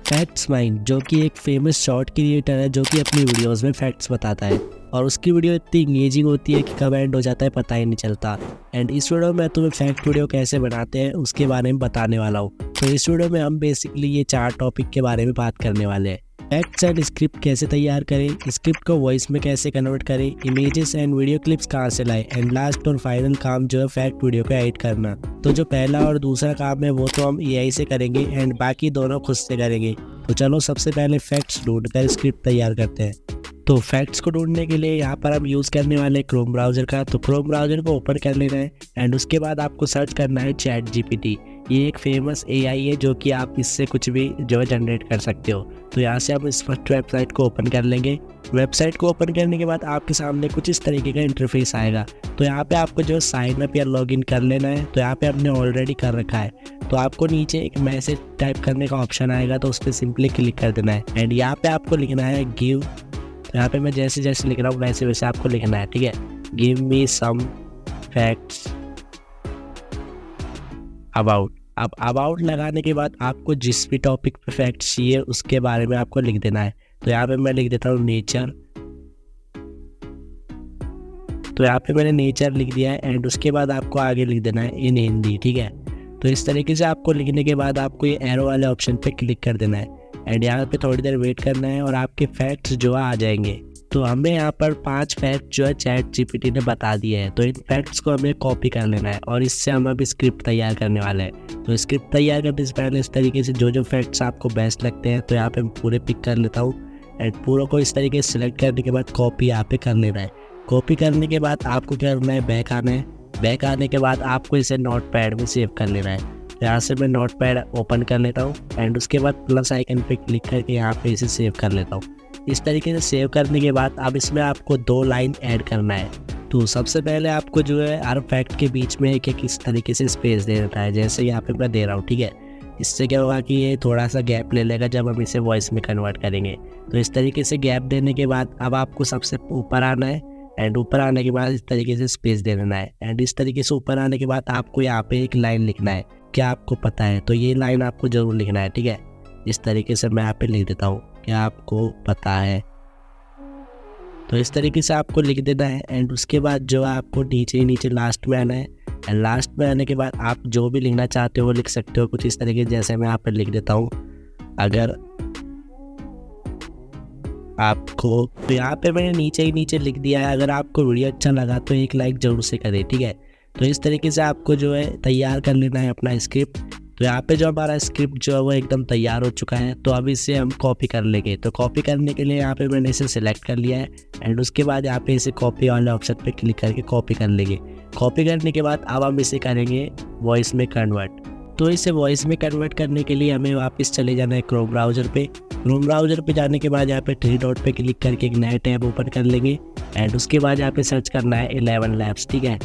Facts mind, जो कि एक फेमस शॉर्ट क्रिएटर है जो कि अपनी वीडियोस में फैक्ट्स बताता है और उसकी वीडियो इतनी इंगेजिंग होती है कि कब एंड हो जाता है पता ही नहीं चलता। एंड इस वीडियो में मैं तुम्हें फैक्ट वीडियो कैसे बनाते हैं उसके बारे में बताने वाला हूँ। तो इस वीडियो में हम बेसिकली ये 4 टॉपिक के बारे में बात करने वाले हैं। फैक्ट्स एंड स्क्रिप्ट कैसे तैयार करें, स्क्रिप्ट को वॉइस में कैसे कन्वर्ट करें, इमेजेस एंड वीडियो क्लिप्स कहाँ से लाएं, एंड लास्ट और फाइनल काम जो है फैक्ट वीडियो को एडिट करना। तो जो पहला और दूसरा काम है वो तो हम एआई से करेंगे एंड बाकी दोनों खुद से करेंगे। तो चलो सबसे पहले फैक्ट्स ढूंढकर स्क्रिप्ट तैयार करते हैं। तो फैक्ट्स को ढूंढने के लिए यहाँ पर हम यूज़ करने वाले क्रोम ब्राउज़र का। तो क्रोम ब्राउज़र को ओपन कर लेना है एंड उसके बाद आपको सर्च करना है चैट जीपीटी। ये एक फेमस एआई है जो कि आप इससे कुछ भी जो है जनरेट कर सकते हो। तो यहाँ से हम इस फर्स्ट वेबसाइट को ओपन कर लेंगे। वेबसाइट को ओपन करने के बाद आपके सामने कुछ इस तरीके का इंटरफेस आएगा। तो यहाँ पे आपको जो साइन अप या लॉगिन कर लेना है। तो यहाँ पे हमने ऑलरेडी कर रखा है। तो आपको नीचे एक मैसेज टाइप करने का ऑप्शन आएगा, तो उस पर सिंपली क्लिक कर देना है एंड यहाँ पे आपको लिखना है गिव। तो यहाँ पे मैं जैसे जैसे लिख रहा हूँ वैसे वैसे आपको लिखना है, ठीक है। Give me some facts about. अब अबाउट लगाने के बाद आपको जिस भी टॉपिक पे फैक्ट्स चाहिए उसके बारे में आपको लिख देना है। तो यहाँ पे मैं लिख देता हूँ नेचर। तो यहाँ पे मैंने नेचर लिख दिया है एंड उसके बाद आपको आगे लिख देना है इन हिंदी, ठीक है। तो इस तरीके से आपको लिखने के बाद आपको ये एरो वाले ऑप्शन पे क्लिक कर देना है एंड यहाँ पे थोड़ी देर वेट करना है और आपके फैक्ट्स जो आ जाएंगे। तो हमें यहाँ पर 5 फैक्ट जो है चैट जीपीटी ने बता दिए हैं। तो इन फैक्ट्स को हमें कॉपी कर लेना है और इससे हम अभी स्क्रिप्ट तैयार करने वाले हैं। तो स्क्रिप्ट तैयार करने से पहले इस तरीके से जो फैक्ट्स आपको बेस्ट लगते हैं तो यहाँ पे मैं पूरे पिक कर लेता हूँ एंड पूरों को इस तरीके से सिलेक्ट करने के बाद कॉपी यहाँ पे कर लेना है। कॉपी करने के बाद आपको क्या करना है, बैक आना है। बैक आने के बाद आपको इसे नोट पैड में सेव कर लेना है। यहाँ से मैं नोट पैड ओपन कर लेता हूँ एंड उसके बाद प्लस आइकन पे क्लिक करके यहाँ पे इसे सेव कर लेता हूँ। इस तरीके से सेव करने के बाद अब इसमें आपको 2 लाइन ऐड करना है। तो सबसे पहले आपको जो है हर फैक्ट के बीच में एक इस तरीके से स्पेस दे देता है, जैसे यहाँ पे मैं दे रहा हूँ, ठीक है। इससे क्या होगा कि ये थोड़ा सा गैप ले लेगा जब हम इसे वॉइस में कन्वर्ट करेंगे। तो इस तरीके से गैप देने के बाद अब आपको सबसे ऊपर आना है एंड ऊपर आने के बाद इस तरीके से स्पेस दे देना है एंड इस तरीके से ऊपर आने के बाद आपको यहाँ पे एक लाइन लिखना है, क्या आपको पता है। तो ये लाइन आपको ज़रूर लिखना है, ठीक है। इस तरीके से मैं यहाँ पे लिख देता हूँ, क्या आपको पता है। तो इस तरीके से आपको लिख देना है एंड उसके बाद जो है आपको नीचे लास्ट में आना है एंड लास्ट में आने के बाद आप जो भी लिखना चाहते हो वो लिख सकते हो कुछ इस तरीके से, जैसे मैं यहाँ पे लिख देता हूँ अगर आपको। तो यहाँ पे मैंने नीचे लिख दिया है। अगर आपको वीडियो अच्छा लगा तो एक लाइक ज़रूर से करें, ठीक है। तो इस तरीके से आपको जो है तैयार कर लेना है अपना स्क्रिप्ट। तो यहाँ पे जो हमारा स्क्रिप्ट जो है वो एकदम तैयार हो चुका है। तो अब इसे हम कॉपी कर लेंगे। तो कॉपी करने के लिए यहाँ पे मैंने इसे सिलेक्ट कर लिया है एंड उसके बाद यहाँ पे इसे कॉपी वाले ऑप्शन पे क्लिक करके कॉपी कर लेंगे। कॉपी करने के बाद अब हम इसे करेंगे वॉइस में कन्वर्ट। तो इसे वॉइस में कन्वर्ट करने के लिए हमें वापस चले जाना है क्रोम ब्राउज़र पे। क्रोम ब्राउज़र पे जाने के बाद यहाँ पे 3 डॉट पे क्लिक करके एक नया टैब ओपन कर लेंगे एंड उसके बाद यहाँ पे सर्च करना है 11 लैब्स, ठीक है।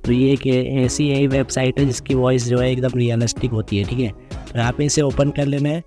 तो ये एक ऐसी यही वेबसाइट है जिसकी वॉइस जो है एकदम रियलिस्टिक होती है, ठीक है। तो यहाँ पे इसे ओपन कर लेना है।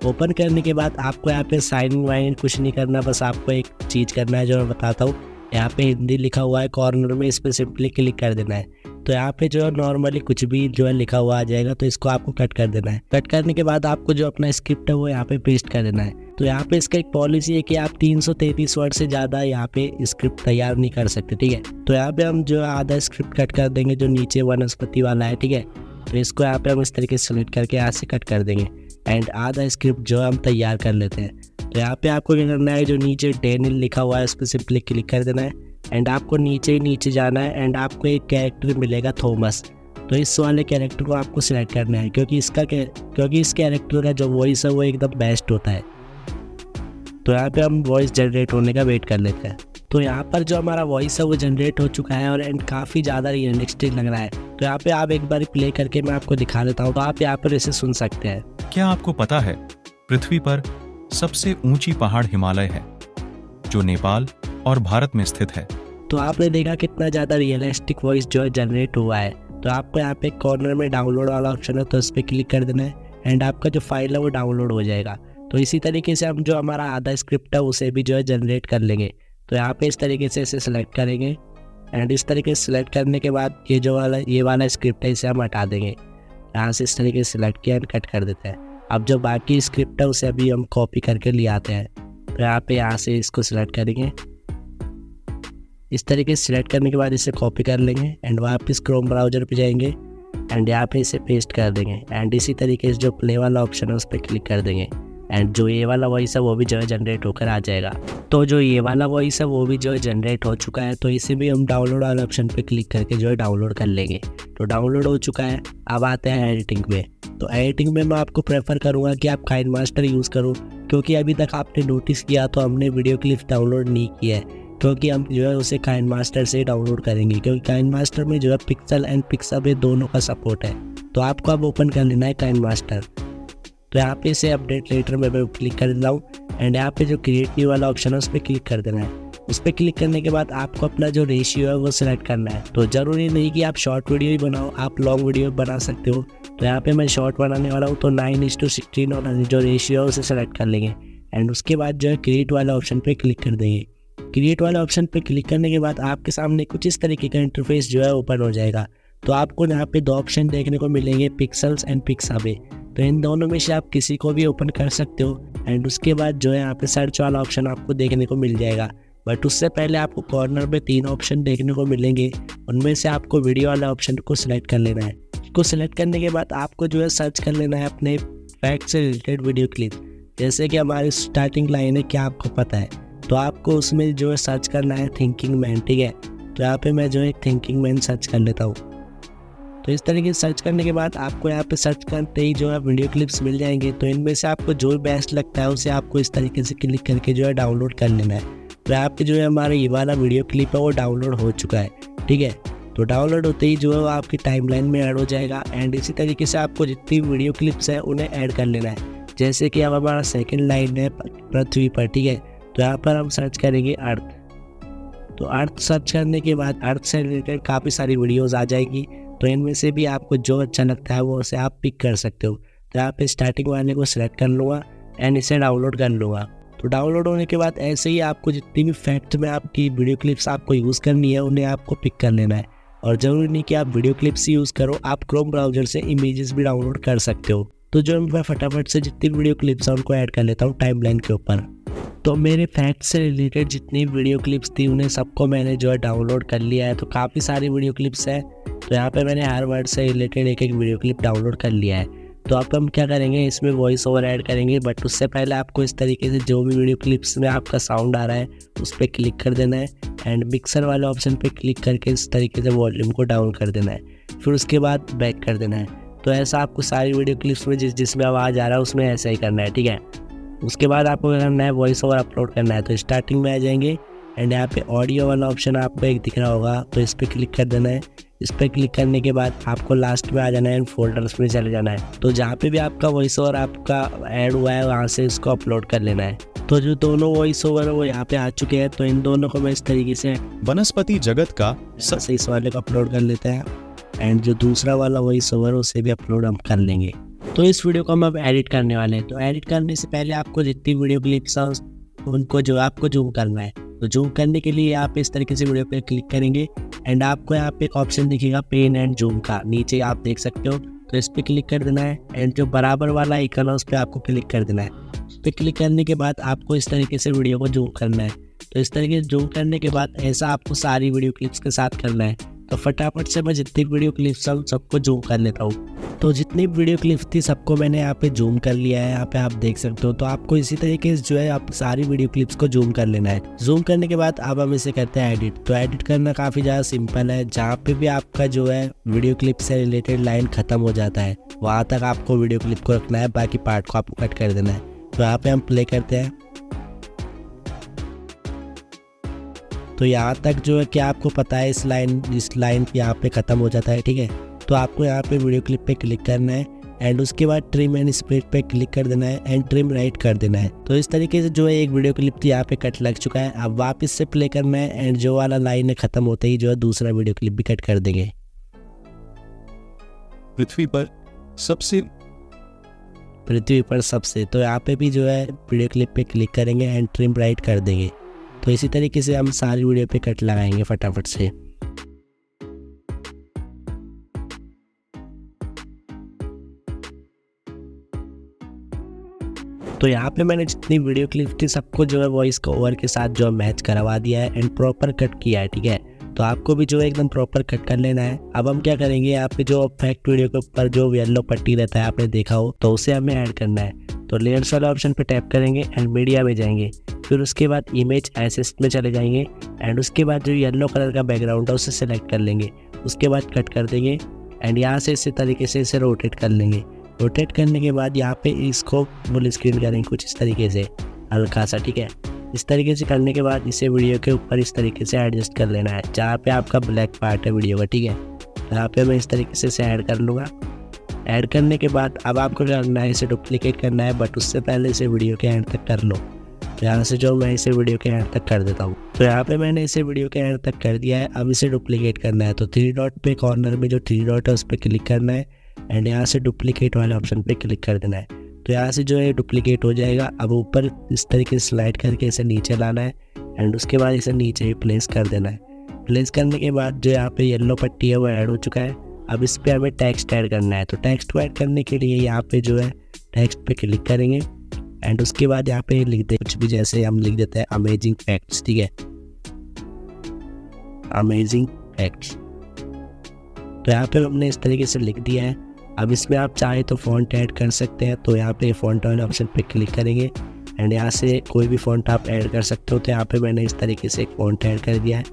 ओपन करने के बाद आपको यहाँ पे साइन वाइन कुछ नहीं करना, बस आपको एक चीज़ करना है जो मैं बताता हूँ। यहाँ पे हिंदी लिखा हुआ है कॉर्नर में, इस पर सिंपली क्लिक कर देना है। तो यहाँ पे जो है नॉर्मली कुछ भी जो है लिखा हुआ आ जाएगा, तो इसको आपको कट कर देना है। कट करने के बाद आपको जो अपना स्क्रिप्ट है वो यहाँ पे पेस्ट कर देना है। तो यहाँ पे इसका एक पॉलिसी है कि आप 333 वर्ड से ज़्यादा यहाँ पे स्क्रिप्ट तैयार नहीं कर सकते, ठीक है। तो यहाँ पे हम जो आधा स्क्रिप्ट कट कर देंगे जो नीचे वनस्पति वाला है, ठीक है। तो इसको यहाँ पे हम इस तरीके से सेलेक्ट करके यहाँ से कट कर देंगे एंड आधा स्क्रिप्ट जो हम तैयार कर लेते हैं। तो यहाँ पे आपको क्या करना है, जो नीचे डेनियल लिखा हुआ है उस पर सिंपली क्लिक कर देना है एंड आपको नीचे जाना है एंड आपको एक कैरेक्टर मिलेगा थॉमस। तो इस वाले कैरेक्टर को आपको सिलेक्ट करना है क्योंकि इस कैरेक्टर का जो वॉइस है वो एकदम बेस्ट होता है। तो यहाँ पे हम वॉइस जनरेट होने का वेट कर लेते हैं। तो यहाँ पर जो हमारा वॉइस है वो जनरेट हो चुका है और एंड काफ़ी ज़्यादा रियलिस्टिक लग रहा है। तो यहाँ पे आप एक बार प्ले करके मैं आपको दिखा देता हूँ, तो आप यहाँ पर इसे सुन सकते हैं। क्या आपको पता है पृथ्वी पर सबसे ऊंची पहाड़ हिमालय है जो नेपाल और भारत में स्थित है। तो आपने देखा कितना ज़्यादा रियलिस्टिक वॉइस जो है जनरेट हुआ है। तो आपको यहाँ पे कॉर्नर में डाउनलोड वाला ऑप्शन है, तो उस पर क्लिक कर देना है एंड आपका जो फाइल है वो डाउनलोड हो जाएगा। तो इसी तरीके से हम जो हमारा आधा स्क्रिप्ट है उसे भी जो है जनरेट कर लेंगे। तो यहाँ पे इस तरीके से इसे सिलेक्ट करेंगे एंड इस तरीके से सिलेक्ट करने के बाद ये वाला स्क्रिप्ट है इसे हम हटा देंगे। यहाँ से इस तरीके से सिलेक्ट किया एंड कट कर देते हैं। अब जो बाकी स्क्रिप्ट है उसे अभी हम कॉपी करके ले आते हैं। तो यहाँ से इसको सिलेक्ट करेंगे, इस तरीके से सिलेक्ट करने के बाद इसे कॉपी कर लेंगे एंड वापस क्रोम ब्राउज़र पे जाएंगे एंड यहाँ पे इसे पेस्ट कर देंगे एंड इसी तरीके से जो प्ले वाला ऑप्शन है उस पर क्लिक कर देंगे एंड जो ये वाला वॉइस है वो भी जो है जनरेट होकर आ जाएगा। तो जो ये वाला वॉइस है वो भी जो है जनरेट हो चुका है। तो इसे भी हम डाउनलोड वाले ऑप्शन पे क्लिक करके जो है डाउनलोड कर लेंगे। तो डाउनलोड हो चुका है। अब आते हैं एडिटिंग में। तो एडिटिंग में मैं आपको प्रेफर करूँगा कि आप काइनमास्टर यूज़ करो, क्योंकि अभी तक आपने नोटिस किया तो हमने वीडियो क्लिप डाउनलोड नहीं किया है, क्योंकि हम जो है उसे काइनमास्टर से डाउनलोड करेंगे, क्योंकि काइनमास्टर में जो है पिक्सल एंड पिक्साबे दोनों का सपोर्ट है। तो आपको अब ओपन कर लेना है काइनमास्टर। तो यहाँ पे इसे अपडेट लेटर में मैं क्लिक कर देता हूँ एंड यहाँ पे जो क्रिएटिव वाला ऑप्शन है उस पर क्लिक कर देना है। उस पर क्लिक करने के बाद आपको अपना जो रेशियो है वो सिलेक्ट करना है। तो ज़रूरी नहीं कि आप शॉर्ट वीडियो ही बनाओ, आप लॉन्ग वीडियो बना सकते हो। तो यहाँ पे मैं शॉर्ट बनाने वाला हूँ, तो 9:16 और जो रेशियो है उसे सेलेक्ट कर लेंगे एंड उसके बाद जो है क्रिएट वाला ऑप्शन पर क्लिक कर देंगे। क्रिएट वाले ऑप्शन पर क्लिक करने के बाद आपके सामने कुछ इस तरीके का इंटरफेस जो है ओपन हो जाएगा। तो आपको यहाँ पे 2 ऑप्शन देखने को मिलेंगे, पिक्सल्स एंड पिक्साबे। तो इन दोनों में से आप किसी को भी ओपन कर सकते हो एंड उसके बाद जो है यहाँ पे सर्च वाला ऑप्शन आपको देखने को मिल जाएगा। बट उससे पहले आपको कॉर्नर पे 3 ऑप्शन देखने को मिलेंगे, उनमें से आपको वीडियो वाला ऑप्शन को सिलेक्ट कर लेना है। इसको सिलेक्ट करने के बाद आपको जो है सर्च कर लेना है अपने फैक्ट से रिलेटेड वीडियो क्लिप। जैसे कि हमारी स्टार्टिंग लाइन है, क्या आपको पता है, तो आपको उसमें जो है सर्च करना है थिंकिंग मैन, ठीक है। तो यहाँ पे मैं जो है थिंकिंग मैन सर्च कर लेता हूँ। तो इस तरीके से सर्च करने के बाद आपको यहाँ पे सर्च करते ही जो है वीडियो क्लिप्स मिल जाएंगे। तो इनमें से आपको जो बेस्ट लगता है उसे आपको इस तरीके से क्लिक करके जो है डाउनलोड कर लेना है। तो यहाँ पे जो है हमारा ये वाला वीडियो क्लिप है वो डाउनलोड हो चुका है, ठीक है। तो डाउनलोड होते ही जो है वो आपकी टाइमलाइन में ऐड हो जाएगा एंड इसी तरीके से आपको जितनी वीडियो क्लिप्स है उन्हें ऐड कर लेना है। जैसे कि अब हमारा सेकेंड लाइन है पृथ्वी पर, ठीक है। तो यहाँ पर हम सर्च करेंगे अर्थ। तो अर्थ सर्च करने के बाद अर्थ से रिलेटेड काफ़ी सारी वीडियोज़ आ जाएगी। तो इनमें से भी आपको जो अच्छा लगता है वो उसे आप पिक कर सकते हो। तो यहाँ पे स्टार्टिंग वाले को सिलेक्ट कर लूँगा एंड इसे डाउनलोड कर लूँगा। तो डाउनलोड होने के बाद ऐसे ही आपको जितनी भी फैक्ट में आपकी वीडियो क्लिप्स आपको यूज़ करनी है उन्हें आपको पिक कर लेना है। और ज़रूरी नहीं कि आप वीडियो क्लिप्स यूज़ करो, आप क्रोम ब्राउज़र से इमेजेस भी डाउनलोड कर सकते हो। तो जो मैं फटाफट से जितनी वीडियो क्लिप्स हैं उनको ऐड कर लेता हूँ टाइमलाइन के ऊपर। तो मेरे फैक्ट से रिलेटेड जितनी वीडियो क्लिप्स थी उन्हें सबको मैंने जो है डाउनलोड कर लिया है। तो काफ़ी सारी वीडियो क्लिप्स है। तो यहाँ पे मैंने हर वर्ड से रिलेटेड एक वीडियो क्लिप डाउनलोड कर लिया है। तो अब हम क्या करेंगे, इसमें वॉइस ओवर ऐड करेंगे। बट उससे पहले आपको इस तरीके से जो भी वीडियो क्लिप्स में आपका साउंड आ रहा है उस पर क्लिक कर देना है एंड मिक्सर वाले ऑप्शन पे क्लिक करके इस तरीके से वॉल्यूम को डाउन कर देना है। फिर उसके बाद बैक कर देना है। तो ऐसा आपको सारी वीडियो क्लिप्स में जिसमें आवाज़ आ रहा है उसमें ऐसा ही करना है, ठीक है। उसके बाद आपको क्या करना है, वॉइस ओवर अपलोड करना है। तो स्टार्टिंग में आ जाएंगे एंड यहाँ पे ऑडियो वाला ऑप्शन आपको एक दिख रहा होगा, तो इस पर क्लिक कर देना है। इस पर क्लिक करने के बाद आपको लास्ट में आ जाना है एंड फोल्डर्स में चले जाना है। तो जहाँ पे भी आपका वॉइस ओवर आपका ऐड हुआ है वहाँ से इसको अपलोड कर लेना है। तो जो दोनों वॉइस ओवर है वो यहाँ पे आ चुके हैं। तो इन दोनों को मैं इस तरीके से वनस्पति जगत का सबसे इस वाले को अपलोड कर लेते हैं एंड जो दूसरा वाला वॉइस ओवर है उसे भी अपलोड हम कर लेंगे। तो इस वीडियो को हम अब एडिट करने वाले हैं। तो एडिट करने से पहले आपको जितनी वीडियो क्लिप्स हैं उनको जो आपको जूम करना है। तो जूम करने के लिए आप इस तरीके से वीडियो पे क्लिक करेंगे एंड आपको यहाँ पे एक ऑप्शन दिखेगा पेन एंड जूम का, नीचे आप देख सकते हो। तो इस पर क्लिक कर देना है एंड जो बराबर वाला आइकन है उस पर आपको क्लिक कर देना है। उस पर क्लिक करने के बाद आपको इस तरीके से वीडियो को जूम करना है। तो इस तरीके से जूम करने के बाद ऐसा आपको सारी वीडियो क्लिप्स के साथ करना है। तो फटाफट से मैं जितनी वीडियो क्लिप्स हैं सबको जूम कर लेता हूँ। तो जितनी वीडियो क्लिप्स थी सबको मैंने यहाँ पे जूम कर लिया है, यहाँ पे आप देख सकते हो। तो आपको इसी तरीके से जो है आप सारी वीडियो क्लिप्स को जूम कर लेना है। जूम करने के बाद अब हम इसे करते हैं एडिट। तो एडिट करना काफ़ी ज़्यादा सिंपल है। जहाँ पे भी आपका जो है वीडियो क्लिप से रिलेटेड लाइन ख़त्म हो जाता है वहाँ तक आपको वीडियो क्लिप को रखना है, बाकी पार्ट को आपको कट कर देना है। तो यहाँ पे हम प्ले करते हैं। तो यहाँ तक जो है कि आपको पता है इस लाइन यहाँ पे ख़त्म हो जाता है, ठीक है। तो आपको यहाँ पे वीडियो क्लिप पे क्लिक करना है एंड उसके बाद ट्रिम एंड स्प्लिट पे क्लिक कर देना है एंड ट्रिम राइट कर देना है। तो इस तरीके से जो है एक वीडियो क्लिप थी यहाँ पे कट लग चुका है। अब वापस से प्ले करना है एंड जो वाला लाइन है ख़त्म होते ही जो है दूसरा वीडियो क्लिप भी कट कर देंगे। पृथ्वी पर सबसे तो यहाँ पे भी जो है वीडियो क्लिप पे क्लिक करेंगे एंड ट्रिम राइट कर देंगे। तो इसी तरीके से हम सारी वीडियो पे कट लगाएंगे फटाफट से। तो यहाँ पे मैंने जितनी वीडियो क्लिप थी सबको जो है वॉइस को ओवर के साथ जो है मैच करवा दिया है एंड प्रॉपर कट किया है, ठीक है। तो आपको भी जो है एकदम प्रॉपर कट कर लेना है। अब हम क्या करेंगे, यहाँ पे जो इफेक्ट वीडियो के ऊपर जो येलो पट्टी रहता है आपने देखा हो, तो उसे हमें ऐड करना है। तो लेयर्स वाला ऑप्शन पे टैप करेंगे एंड मीडिया में जाएंगे, फिर उसके बाद इमेज एसिस्ट में चले जाएंगे एंड उसके बाद जो येलो कलर का बैकग्राउंड है उसे सेलेक्ट कर लेंगे। उसके बाद कट कर देंगे एंड यहाँ से इसी तरीके से इसे रोटेट कर लेंगे। रोटेट करने के बाद यहाँ पे इसको फुल स्क्रीन करेंगे कुछ इस तरीके से हल्का सा, ठीक है। इस तरीके से करने के बाद इसे वीडियो के ऊपर इस तरीके से एडजस्ट कर लेना है जहाँ पे आपका ब्लैक पार्ट है वीडियो का, ठीक है। यहाँ पे मैं इस तरीके से इसे ऐड कर लूँगा। ऐड करने के बाद अब आपको क्या करना है, इसे डुप्लीकेट करना है, बट उससे पहले इसे वीडियो के एंड तक कर लो। यहाँ से जो मैं इसे वीडियो के एंड तक कर देता हूँ। तो यहाँ पे मैंने इसे वीडियो के एंड तक कर दिया है। अब इसे डुप्लीकेट करना है, तो 3 डॉट पे कॉर्नर में जो 3 डॉट है उस पर क्लिक करना है एंड यहाँ से डुप्लीकेट वाले ऑप्शन पे क्लिक कर देना है। तो यहाँ से जो है डुप्लीकेट हो जाएगा। अब ऊपर इस तरीके से स्लाइड करके इसे नीचे लाना है एंड उसके बाद इसे नीचे ही प्लेस कर देना है। प्लेस करने के बाद जो यहाँ पे येलो पट्टी है वो ऐड हो चुका है। अब इस पर हमें टेक्स्ट ऐड करना है। तो टेक्स्ट को ऐड करने के लिए यहाँ पे जो है टेक्स्ट पे क्लिक करेंगे एंड उसके बाद यहाँ पे लिख दे कुछ भी, जैसे हम लिख देते हैं अमेजिंग फैक्ट्स, ठीक है, अमेजिंग फैक्ट्स। तो यहाँ पे हमने इस तरीके से लिख दिया है। अब इसमें आप चाहे तो फ़ॉन्ट ऐड कर सकते हैं। तो यहाँ पे फ़ॉन्ट वाले ऑप्शन पे क्लिक करेंगे एंड यहाँ से कोई भी फ़ॉन्ट आप ऐड कर सकते हो। तो यहाँ पे मैंने इस तरीके से एक फ़ॉन्ट ऐड कर दिया है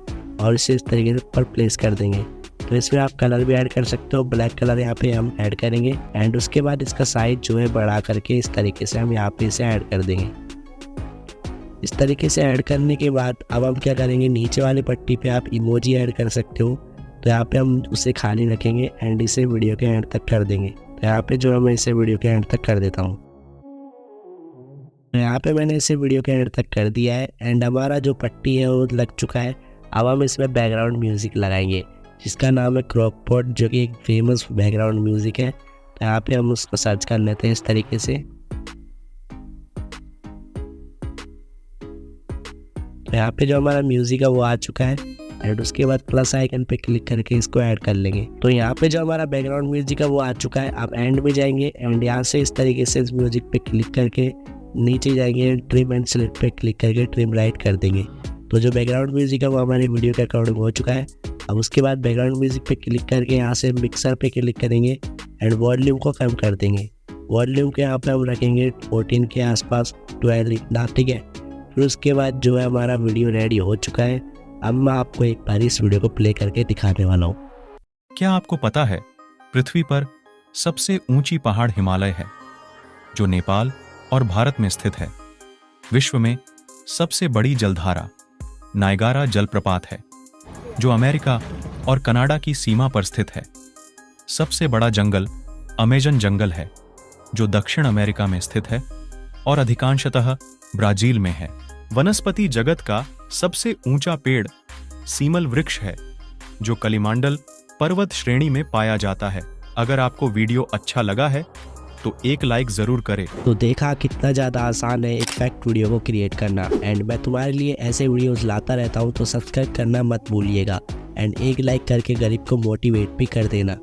और इसे इस तरीके से ऊपर प्लेस कर देंगे। तो इसमें आप कलर भी ऐड कर सकते हो, ब्लैक कलर यहाँ पे हम ऐड करेंगे एंड उसके बाद इसका साइज जो है बढ़ा करके इस तरीके से हम यहाँ पे इसे ऐड कर देंगे। इस तरीके से ऐड करने के बाद अब हम क्या करेंगे, नीचे वाली पट्टी पे आप इमोजी ऐड कर सकते हो। तो यहाँ पे हम उसे खाली रखेंगे एंड इसे वीडियो के एंड तक कर देंगे। तो यहाँ पे जो है मैं इसे वीडियो के एंड तक कर देता हूँ। तो यहाँ पे मैंने इसे वीडियो के एंड तक कर दिया है एंड हमारा जो पट्टी है वो लग चुका है। अब हम इसमें बैकग्राउंड म्यूज़िक लगाएंगे जिसका नाम है क्रॉकपॉट, जो कि एक फेमस बैकग्राउंड म्यूज़िक है। तो यहाँ पे हम उसको सर्च कर लेते हैं इस तरीके से। तो यहाँ पे जो हमारा म्यूज़िक है वो आ चुका है एंड उसके बाद प्लस आइकन पे क्लिक करके इसको ऐड कर लेंगे। तो यहाँ पे जो हमारा बैकग्राउंड म्यूजिक है वो आ चुका है। आप एंड में जाएंगे एंड यहाँ से इस तरीके से इस म्यूजिक पे क्लिक करके नीचे जाएंगे, ट्रिम एंड सिलेक्ट पे क्लिक करके ट्रिम राइट कर देंगे। तो जो बैकग्राउंड म्यूजिक है वो हमारी वीडियो के अकॉर्डिंग हो चुका है। अब उसके बाद बैकग्राउंड म्यूजिक पे क्लिक करके यहाँ से मिक्सर पे क्लिक करेंगे एंड वॉल्यूम को कम कर देंगे। वॉल्यूम के यहाँ पे हम रखेंगे 14 के आसपास, 12 इतना, ठीक है। फिर उसके बाद जो है हमारा वीडियो रेडी हो चुका है। अब मैं आपको एक बार इस वीडियो को प्ले करके दिखाने वाला हूँ। क्या आपको पता है पृथ्वी पर सबसे ऊंची पहाड़ हिमालय है, जो नेपाल और भारत में स्थित है। विश्व में सबसे बड़ी जलधारा नायगारा जलप्रपात है, जो अमेरिका और कनाडा की सीमा पर स्थित है। सबसे बड़ा जंगल अमेजन जंगल है, जो दक्षिण अमेरिका में स्थित है और अधिकांशतः ब्राजील में है। वनस्पति जगत का सबसे ऊंचा पेड़ सीमल वृक्ष है, जो कलिमांडल पर्वत श्रेणी में पाया जाता है। अगर आपको वीडियो अच्छा लगा है तो एक लाइक जरूर करें। तो देखा कितना ज़्यादा आसान है एक फैक्ट वीडियो को क्रिएट करना एंड मैं तुम्हारे लिए ऐसे वीडियोस लाता रहता हूँ। तो सब्सक्राइब करना मत भूलिएगा एंड एक लाइक करके गरीब को मोटिवेट भी कर देना।